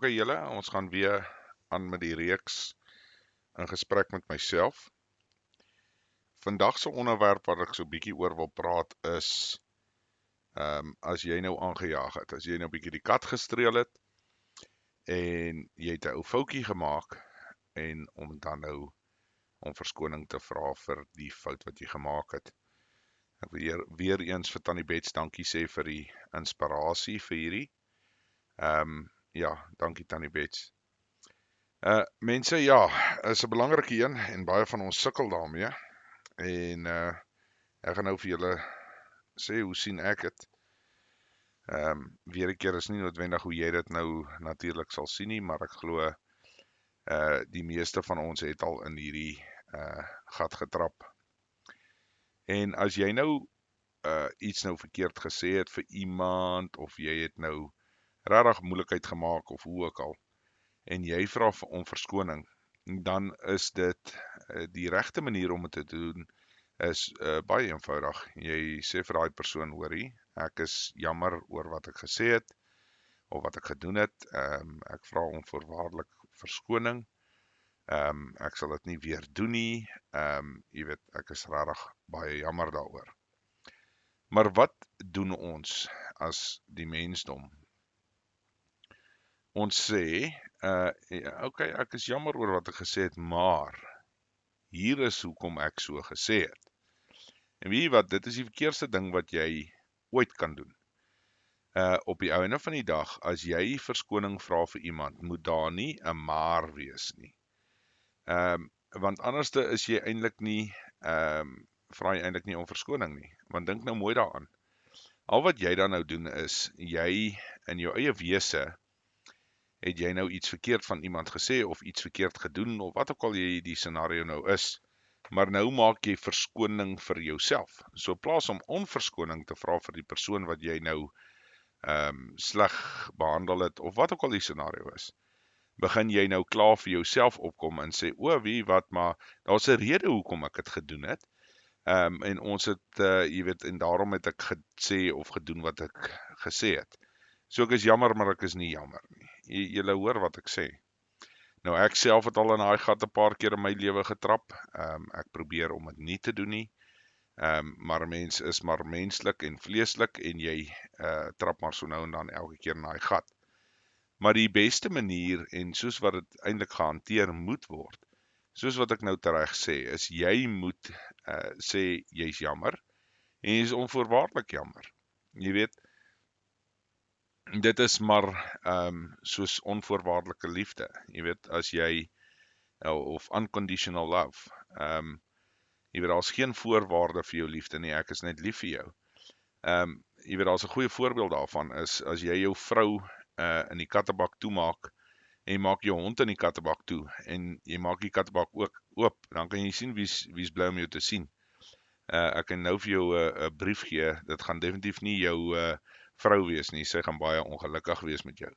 Ok julle, ons gaan weer aan met die reeks in gesprek met myself. Vandag se onderwerp wat ek so bietjie oor wil praat is as jy nou aangejaag het, as jy nou bietjie die kat gestreel het en jy het 'n ou foutjie gemaak en om dan nou om verskoning te vra vir die fout wat jy gemaak het. Ek wil weer eens vir Tannie Bets dankie sê vir die inspirasie vir hierdie. Ja, dankie Tannie Bets. Mense, ja, is 'n belangrike een en baie van ons sukkel daarmee. En ek gaan nou vir julle sê hoe sien ek dit. Weer 'n keer is nie noodwendig hoe jy dit nou natuurlik sal sien nie, maar ek glo die meeste van ons het al in hierdie gat getrap. En as jy nou iets nou verkeerd gesê het vir iemand of jy het nou regtig moeilikheid gemaak of hoe ook al en jy vra om verskoning, dan is dit die regte manier om dit te doen is baie eenvoudig. Jy sê vir daai persoon, hoorie, ek is jammer oor wat ek gesê het of wat ek gedoen het. Ek vra onvoorwaardelik verskoning. Ek sal dit nie weer doen nie. Jy weet, ek is regtig baie jammer daaroor. Maar wat doen ons as die mensdom? Ons sê, okay, ek is jammer oor wat ek gesê het, maar hier is hoekom ek so gesê het. En weet jy wat, dit is die verkeerdste ding wat jy ooit kan doen. Op die einde van die dag, as jy verskoning vra vir iemand, moet daar nie 'n maar wees nie. Want anderste is jy eintlik nie, vra jy eintlik nie om verskoning nie. Want dink nou mooi daaraan. Al wat jy dan nou doen is, jy in jou eie wese, het jy nou iets verkeerd van iemand gesê of iets verkeerd gedoen of wat ook al jy die scenario nou is. Maar nou maak jy verskoning vir jouself. So in plaas om onverskoning te vra vir die persoon wat jy nou sleg behandel het of wat ook al die scenario is, begin jy nou klaar vir jouself opkom en sê, wie wat, maar daar's 'n rede hoekom ek dit gedoen het. En ons het, jy weet, en daarom het ek gesê of gedoen wat ek gesê het. So ek is jammer, maar ek is nie jammer nie. Julle hoor wat ek sê. Nou ek self het al in daai gat 'n paar keer in my lewe getrap. Ek probeer om dit nie te doen nie. Maar 'n mens is maar menslik en vleeslik en jy trap maar so nou en dan elke keer in daai gat. Maar die beste manier en soos wat dit eintlik gehanteer moet word, soos wat ek nou tereg sê, is jy moet sê jy's jammer en jy is onvoorwaardelik jammer. Jy weet, dit is maar soos onvoorwaardelike liefde. Jy weet, as jy of unconditional love. Jy weet, daar's geen voorwaarde vir jou liefde nie, ek is net lief vir jou. Jy weet, daar's 'n goeie voorbeeld daarvan is, as jy jou vrou in die kattebak toemaak, en jy maak jou hond in die kattebak toe, en jy maak die kattebak ook oop, dan kan jy sien wie's bly om jou te sien. Ek kan nou vir jou 'n brief gee, dit gaan definitief nie jou vrou wees nie, sy gaan baie ongelukkig wees met jou.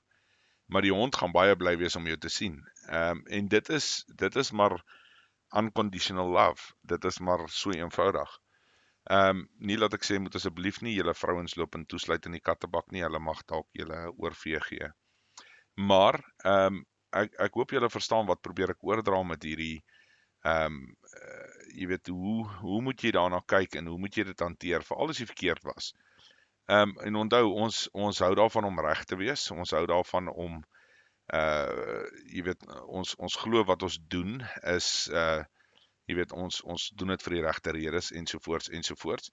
Maar die hond gaan baie bly wees om jou te sien. En dit is maar unconditional love. Dit is maar so eenvoudig. Nie laat ek sê, moet asseblief nie julle vrouens loop en toesluit in die kattebak nie, hulle mag dalk julle oorvee gee. Maar, ek hoop julle verstaan wat probeer ek oordra met hierdie, jy weet, hoe moet jy daarna kyk en hoe moet jy dit hanteer, veral as jy verkeerd was. En onthou, ons hou daarvan om reg te wees, ons hou daarvan om, jy weet, ons glo wat ons doen is, jy weet, ons doen dit vir die regte redes ensovoorts.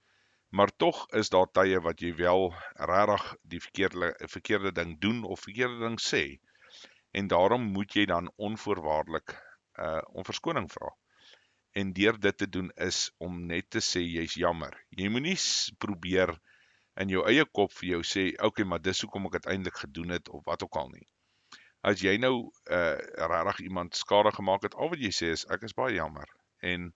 Maar tog is daar tye wat jy wel regtig die verkeerde ding doen of verkeerde ding sê. En daarom moet jy dan onvoorwaardelik om verskoning vra. En deur dit te doen is om net te sê jy's jammer. Jy moenie probeer in jou eie kop vir jou sê, okay, maar dis hoekom ek uiteindelik gedoen het of wat ook al nie. As jy nou regtig iemand skade gemaak het, al wat jy sê is, ek is baie jammer en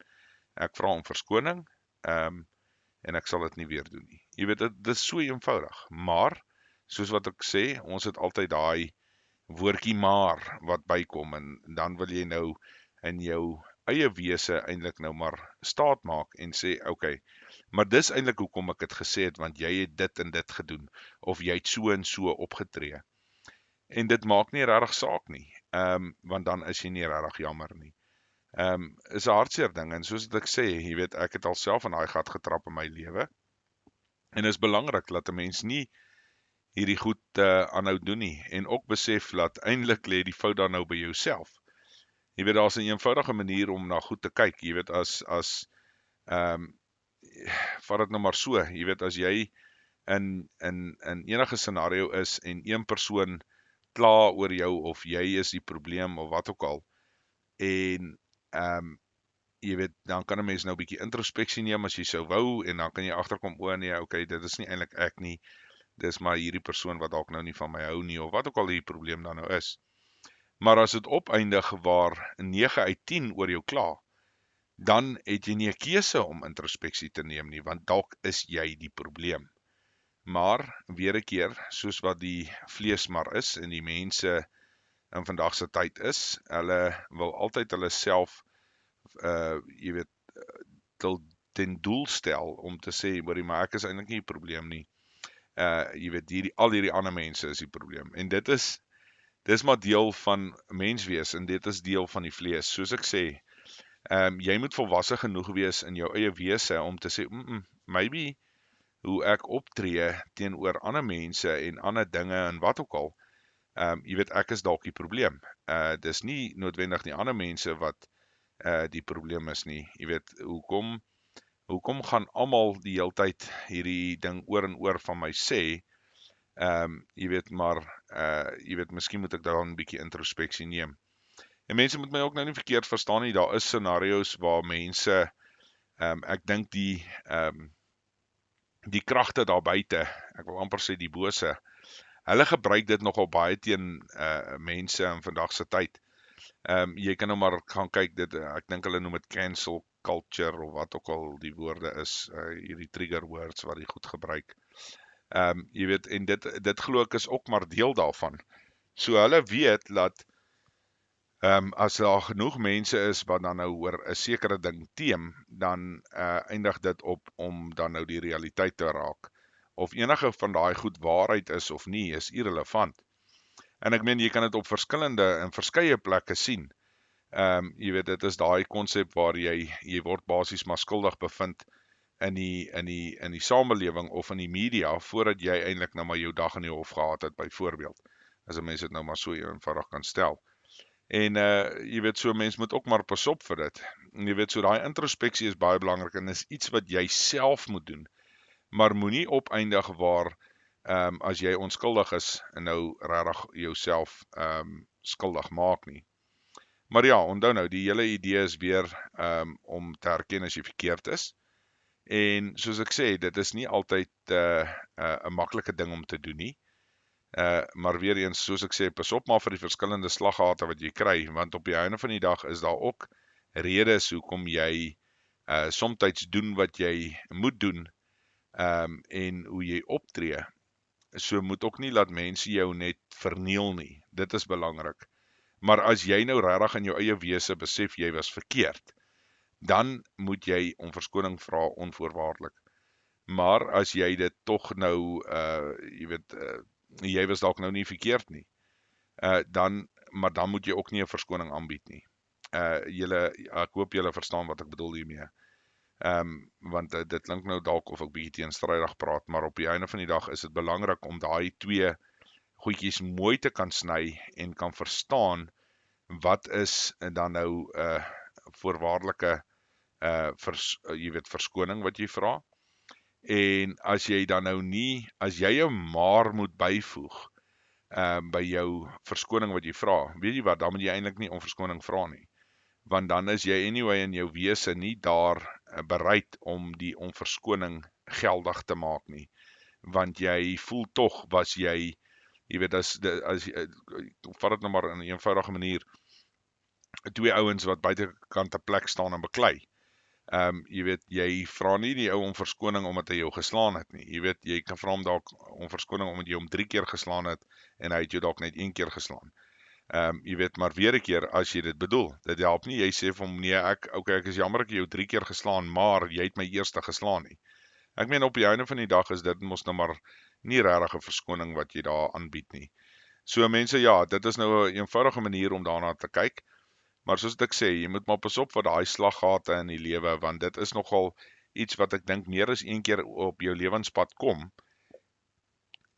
ek vra om verskoning, en ek sal dit nie weer doen nie. Jy weet, dit is so eenvoudig, maar, soos wat ek sê, ons het altyd daai woordjie maar wat bykom, en dan wil jy nou in jou eie wese eintlik nou maar staat maak en sê, okay, maar dis eintlik hoekom ek het gesê het, want jy het dit en dit gedoen, of jy het so en so opgetree. En dit maak nie regtig saak nie, want dan is jy nie regtig jammer nie. Is 'n hartseer ding, en soos ek sê, jy weet, ek het alself in daai gat getrap in my lewe, en is belangrik dat 'n mens nie hierdie goed aanhou doen nie, en ook besef dat eintlik lê die fout dan nou by jouself. Jy weet, daar's 'n eenvoudige manier om na goed te kyk, jy weet, vat dit nou maar so, jy weet, as jy in enige scenario is, en een persoon kla oor jou, of jy is die probleem, of wat ook al, en jy weet, dan kan 'n mens nou 'n bietjie introspeksie neem as jy sou wou, en dan kan jy agterkom, o nee, okay, dit is nie eintlik ek nie, dis maar hierdie persoon wat dalk nou nie van my hou nie, of wat ook al die probleem dan nou is. Maar as dit opeindig waar 9 uit 10 oor jou kla, dan het jy nie 'n keuse om introspeksie te neem nie, want dalk is jy die probleem. Maar, weer 'n keer, soos wat die vlees maar is, en die mense in vandag se tyd is, hulle wil altyd hulle self, jy weet, ten doel stel, om te sê, maar ek is eintlik nie die probleem nie. Jy weet, al hierdie ander mense is die probleem, en dis maar deel van menswees, en dit is deel van die vlees, soos ek sê, jy moet volwasse genoeg wees in jou eie wese, om te sê, maybe, hoe ek optree teenoor ander mense, en ander dinge, en wat ook al, jy weet, ek is dalk die probleem, dis nie noodwendig die ander mense wat die probleem is nie, jy weet, hoekom gaan almal die heeltyd hierdie ding oor en oor van my sê, jy weet, maar, jy weet, miskien moet ek dan 'n bietjie introspeksie neem. En mense moet my ook nou nie verkeerd verstaan nie, daar is scenario's waar mense, ek dink die kragte daar buite, ek wil amper sê die bose, hulle gebruik dit nogal baie teen mense in vandag se tyd. Jy kan nou maar gaan kyk, ek dink hulle noem dit cancel culture, of wat ook al die woorde is, hierdie trigger words wat die goed gebruik. Jy weet, en dit glo ek is ook maar deel daarvan. So hulle weet dat, as daar genoeg mense is wat dan nou oor 'n sekere ding teem, dan eindig dit op om dan nou die realiteit te raak. Of enige van daai goed waarheid is of nie, is irrelevant. En ek meen, jy kan dit op verskeie plekke sien. Jy weet, dit is daai konsep waar jy word basies maar skuldig bevind in die samelewing of in die media, voordat jy eintlik nou maar jou dag in die hof gehad het, byvoorbeeld, as 'n mens dit nou maar so eenvoudig kan stel. En jy weet, so mens moet ook maar pas op vir dit. En jy weet, so daai introspeksie is baie belangrik, en is iets wat jy self moet doen, maar moenie opeindig waar, as jy onskuldig is, en nou regtig jouself skuldig maak nie. Maar ja, onthou nou, die hele idee is weer om te herken as jy verkeerd is. En soos ek sê, dit is nie altyd 'n maklike ding om te doen nie. Maar weer eens, soos ek sê, pas op maar vir die verskillende slaggate wat jy kry, want op die einde van die dag is daar ook redes hoekom jy somtyds doen wat jy moet doen, en hoe jy optree. So moet ook nie laat mense jou net verniel nie. Dit is belangrik. Maar as jy nou regtig in jou eie wese besef jy was verkeerd, dan moet jy om verskoning vra onvoorwaardelik. Maar as jy dit tog nou, jy weet, jy was dalk nou nie verkeerd nie, maar dan moet jy ook nie 'n verskoning aanbied nie. Ek hoop julle verstaan wat ek bedoel hiermee. Want dit klink nou dalk of ek bietjie teenstrydig praat, maar op die einde van die dag is dit belangrik om daai twee goedjies mooi te kan sny, en kan verstaan, wat is dan nou voorwaardelike jy weet, verskoning wat jy vra. En as jy dan nou nie, as jy 'n maar moet byvoeg by jou verskoning wat jy vra, weet jy wat, dan moet jy eintlik nie om verskoning vra nie. Want dan is jy anyway in jou wese nie daar bereid om die onverskoning geldig te maak nie. Want jy voel tog, was jy weet, vat dit nou maar in 'n eenvoudige manier, twee ouens wat buitekant 'n plek staan en beklei. Jy weet, jy vra nie die ou om verskoning omdat hy jou geslaan het nie. Jy weet, jy kan vra hom dalk om verskoning omdat jy hom 3 keer geslaan het, en hy het jou dalk net 1 keer geslaan. Jy weet, maar weer 'n keer, as jy dit bedoel, dit help nie, jy sê vir hom, nee, ek is jammer ek jou 3 keer geslaan, maar jy het my eerste geslaan nie. Ek meen, op die einde van die dag is dit mos nou maar nie regtig 'n verskoning wat jy daar aanbied nie. So mense, ja, dit is nou 'n eenvoudige manier om daarna te kyk, maar soos ek sê, jy moet maar pas op vir daai slaggate in die lewe, want dit is nogal iets wat ek dink meer as een keer op jou lewenspad kom,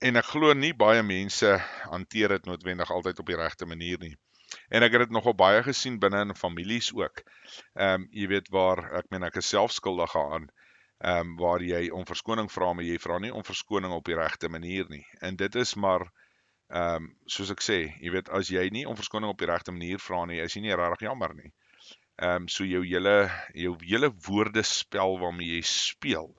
en ek glo nie baie mense hanteer dit noodwendig altyd op die regte manier nie. En ek het dit nogal baie gesien binne in families ook. Jy weet waar, ek is self skuldig aan, waar jy om verskoning vra, maar jy vra nie om verskoning op die regte manier nie. En dit is maar, soos ek sê, jy weet, as jy nie om verskoning op die regte manier vra nie, is jy nie regtig jammer nie. So jou hele woordespel waarmee jy speel,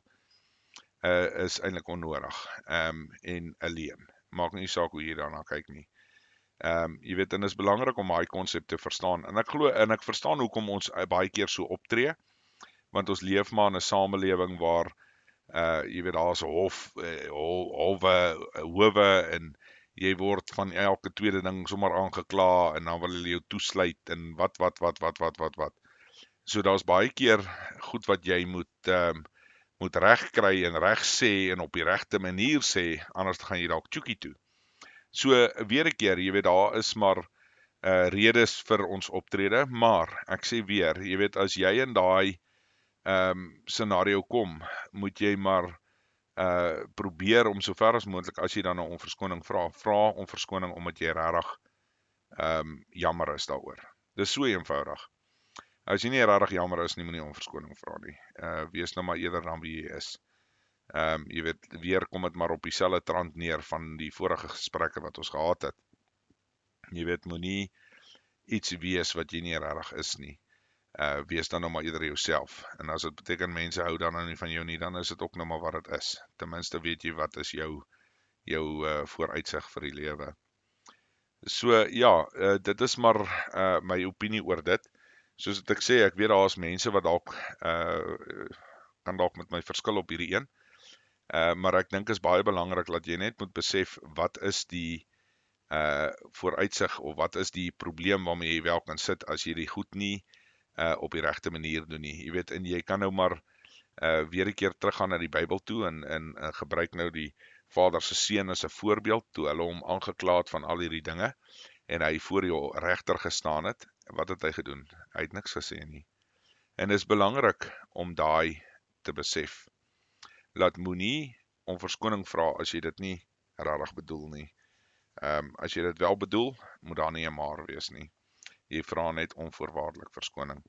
is eintlik onnodig, en alleen. Maak nie saak hoe jy daarna kyk nie. Jy weet, en is belangrik om daai konsep te verstaan. En ek glo, en ek verstaan hoekom ons baie keer so optree, want ons leef maar in 'n samelewing waar, jy weet, daar's howe, en jy word van elke tweede ding sommer aangekla, en dan wil hulle jou toesluit, en wat. So daar's baie keer goed wat jy moet reg kry en reg sê, en op die regte manier sê, anders gaan jy dalk tjoekie toe. So, weer 'n keer, jy weet, daar is maar redes vir ons optrede, maar ek sê weer, jy weet, as jy in daai scenario kom, moet jy maar probeer om so ver as moontlik, as jy dan nou om verskoning vra om verskoning omdat jy regtig jammer is daaroor. Dis so eenvoudig. As jy nie regtig jammer is nie, moenie om verskoning vra nie. Wees nou maar eerder dan wie jy is. Jy weet, weer kom dit maar op dieselfde trant neer van die vorige gesprekke wat ons gehad het. Jy weet, moenie iets wees wat jy nie regtig is nie. Wees dan nou maar eerder jouself. En as dit beteken mense hou dan nou nie van jou nie, dan is dit ook nou maar wat dit is. Ten minste weet jy wat is jou vooruitsig vir die lewe. So ja, dit is maar my opinie oor dit. Soos ek sê, ek weet daar is mense wat dalk kan dalk met my verskil op hierdie een. Maar ek dink is baie belangrik dat jy net moet besef wat is die vooruitsig, of wat is die probleem waarmee jy wel kan sit as jy die goed nie op die regte manier doen nie. Jy weet, en jy kan nou maar weer 'n keer teruggaan na die Bybel toe, en gebruik nou die Vader se seun as 'n voorbeeld, toe hulle hom aangekla het van al hierdie dinge, en hy voor die regter gestaan het. Wat het hy gedoen? Hy het niks gesê nie. En dit is belangrik om daai te besef. Laat moenie om verskoning vra as jy dit nie regtig bedoel nie. As jy dit wel bedoel, moet daar nie 'n maar wees nie. Jy vra net onvoorwaardelik verskoning.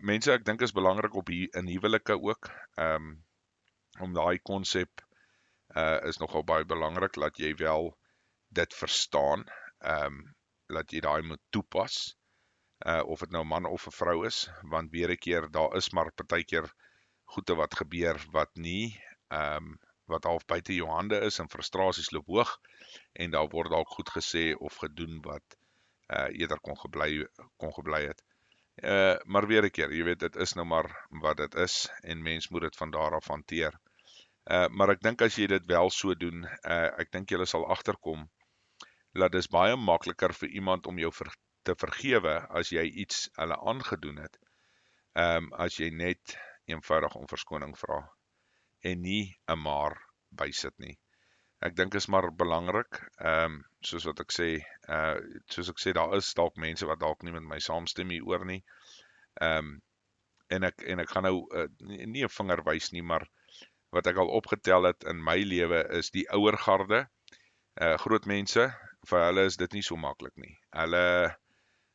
Mense, ek dink is belangrik in huwelike ook, om daai konsep is nogal baie belangrik, dat jy wel dit verstaan, dat jy daai moet toepas, of dit nou 'n man of 'n vrou is, want weer 'n keer, daar is maar partykeer goede wat gebeur, wat nie, wat half buite jou hande is, en frustrasies loop hoog, en daar word dalk goed gesê of gedoen wat eerder kon gebly het. Maar weer 'n keer, jy weet, dit is nou maar wat dit is, en mens moet dit van daar af hanteer. Maar ek dink as jy dit wel so doen, ek dink jy sal agterkom, dat dis baie makliker vir iemand om jou te vergewe, as jy iets hulle aangedoen het, as jy net eenvoudig om verskoning vra, en nie 'n maar bysit nie. Ek dink is maar belangrik, soos ek sê, daar is dalk mense wat dalk nie met my saamstem hieroor nie, en ek gaan nou nie 'n vinger wys nie, maar wat ek al opgetel het in my lewe is die ouer garde, groot mense, vir hulle is dit nie so maklik nie. Hulle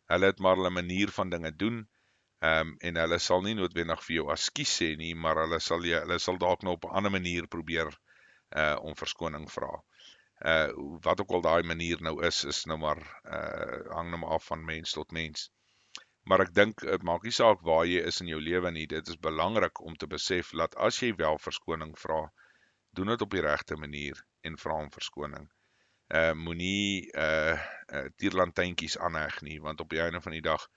het maar hulle manier van dinge doen, en hulle sal nie noodwendig vir jou ekskuus sê nie, maar hulle sal dalk nou op 'n ander manier probeer om verskoning vra. Wat ook al daai manier nou is nou maar, hang nou maar af van mens tot mens. Maar ek dink, het maak nie saak waar jy is in jou lewe nie, dit is belangrik om te besef, dat as jy wel verskoning vra, doen dit op die regte manier, en vra om verskoning. Moenie tierlantynkies aanheg nie, want op die einde van die dag,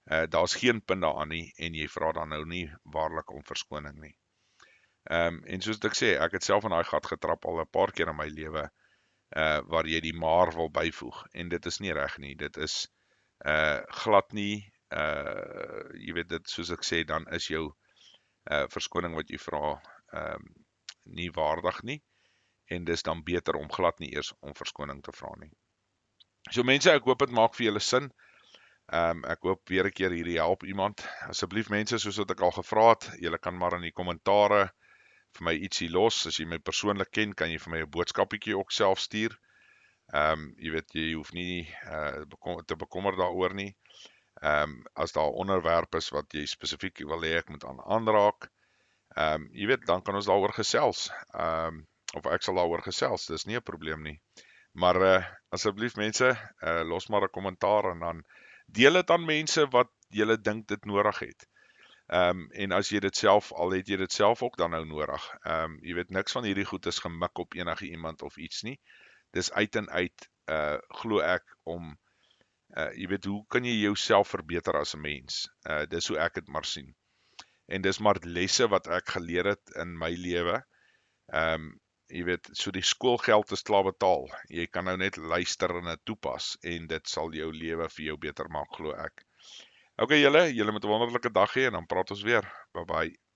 daar's geen punt daaraan nie, en jy vra dan nou nie waarlik om verskoning nie. En soos ek sê, ek het self in daai gat getrap al 'n paar keer in my lewe, waar jy die maar wil byvoeg, en dit is nie reg nie, dit is glad nie, jy weet dit, soos ek sê, dan is jou verskoning wat jy vra nie waardig nie, en dis dan beter om glad nie eers om verskoning te vra nie. So mense, ek hoop dit maak vir julle sin. Ek hoop weer 'n keer hierdie help iemand. Asseblief mense, soos wat ek al gevra het, julle kan maar in die kommentare vir my ietsie los. As jy my persoonlik ken, kan jy vir my 'n boodskapietjie ook self stuur. Jy weet, jy hoef nie te bekommer daaroor nie. As daar 'n onderwerp is wat jy spesifiek wil hê ek moet aanraak, jy weet, dan kan ons daaroor gesels. Of ek sal daaroor gesels, dis nie 'n probleem nie. Maar asseblief mense, los maar 'n kommentaar en dan deel dit aan mense wat julle dink dit nodig het. En as jy dit self, al het jy dit self ook dan nou nodig. Jy weet, niks van hierdie goed is gemik op enige iemand of iets nie. Dis uit en uit, glo ek, om, jy weet, hoe kan jy jouself verbeter as 'n mens? Dis hoe ek dit maar sien. En dis maar lesse wat ek geleer het in my lewe. Jy weet, so die skoolgeld is klaar betaal. Jy kan nou net luister en dit toepas en dit sal jou lewe vir jou beter maak, glo ek. Okay julle moet 'n wonderlike dag hê en dan praat ons weer. Bye bye.